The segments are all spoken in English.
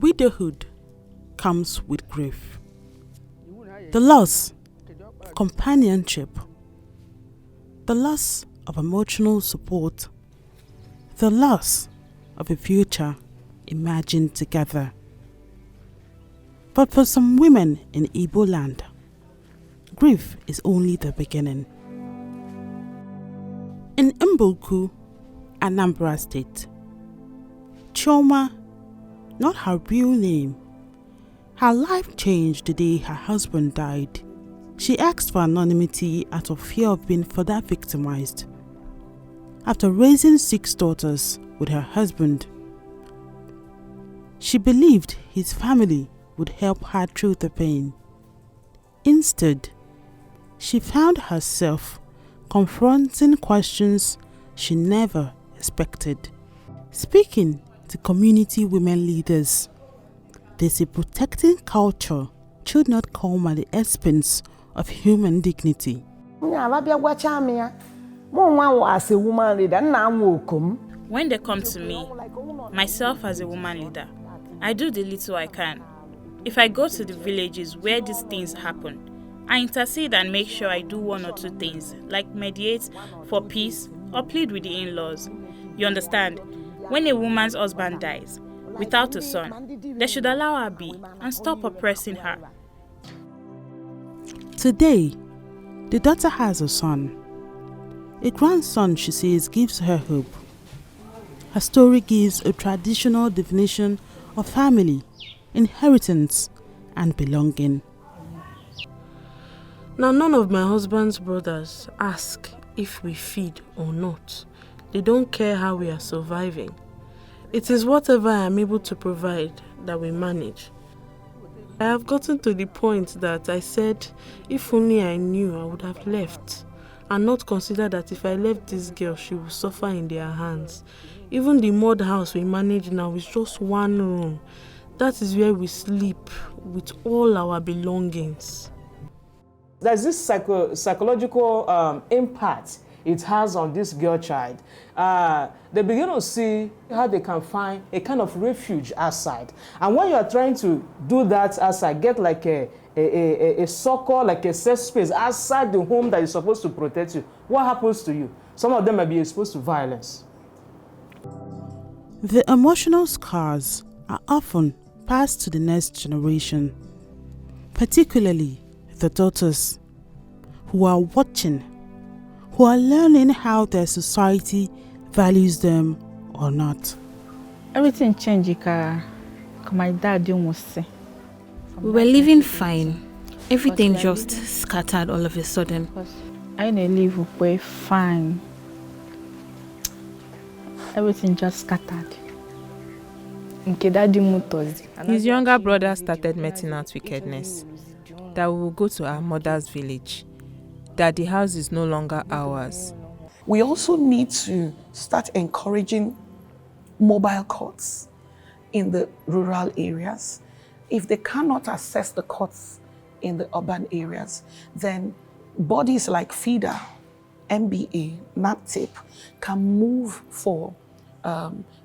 Widowhood comes with grief. The loss of companionship, the loss of emotional support, the loss of a future imagined together. But for some women in Igbo land, grief is only the beginning. In Mboku, Anambra State, Choma, not her real name, her life changed the day her husband died. She asked for anonymity out of fear of being further victimized. After raising 6 daughters with her husband, she believed his family would help her through the pain. Instead, she found herself confronting questions she never expected. Speaking to community women leaders, they say protecting culture should not come at the expense of human dignity. When they come to me, myself as a woman leader, I do the little I can. If I go to the villages where these things happen, I intercede and make sure I do 1 or 2 things, like mediate for peace or plead with the in-laws. You understand? When a woman's husband dies without a son, they should allow her be and stop oppressing her. Today, the daughter has a son. A grandson, she says, gives her hope. Her story gives a traditional definition of family, inheritance, and belonging. Now, none of my husband's brothers ask if we feed or not. They don't care how we are surviving. It is whatever I am able to provide that we manage. I have gotten to the point that I said, if only I knew, I would have left, and not consider that if I left this girl, she will suffer in their hands. Even the mud house we manage now is just 1 room. That is where we sleep with all our belongings. There's this psychological impact it has on this girl child. They begin to see how they can find a kind of refuge outside. And when you are trying to do that outside, get like a circle, like a safe space outside the home that is supposed to protect you, what happens to you? Some of them may be exposed to violence. The emotional scars are often passed to the next generation, particularly the daughters who are watching, who are learning how their society values them or not. Everything changed, my dad didn't say. We were living fine. Everything just scattered all of a sudden. I didn't live way fine. Everything just scattered. His younger brother started meting out wickedness, that we will go to our mother's village, that the house is no longer ours. We also need to start encouraging mobile courts in the rural areas. If they cannot access the courts in the urban areas, then bodies like FIDA, MBA, NAPTIP can move for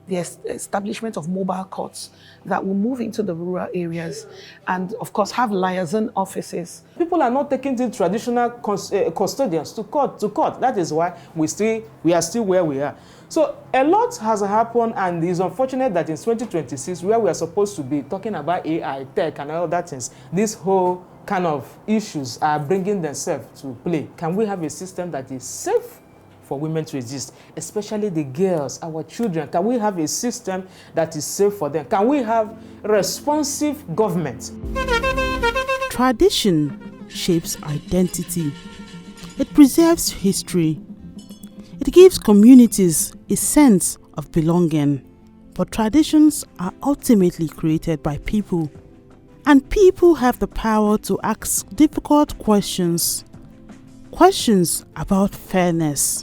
the establishment of mobile courts that will move into the rural areas and, of course, have liaison offices. People are not taking the traditional custodians to court. That is why we are still where we are. So a lot has happened, and it's unfortunate that in 2026, where we are supposed to be talking about AI, tech, and all that things, this whole kind of issues are bringing themselves to play. Can we have a system that is safe for women to exist, especially the girls, our children? Can we have a system that is safe for them? Can we have responsive government? Tradition shapes identity. It preserves history. It gives communities a sense of belonging. But traditions are ultimately created by people. And people have the power to ask difficult questions. Questions about fairness,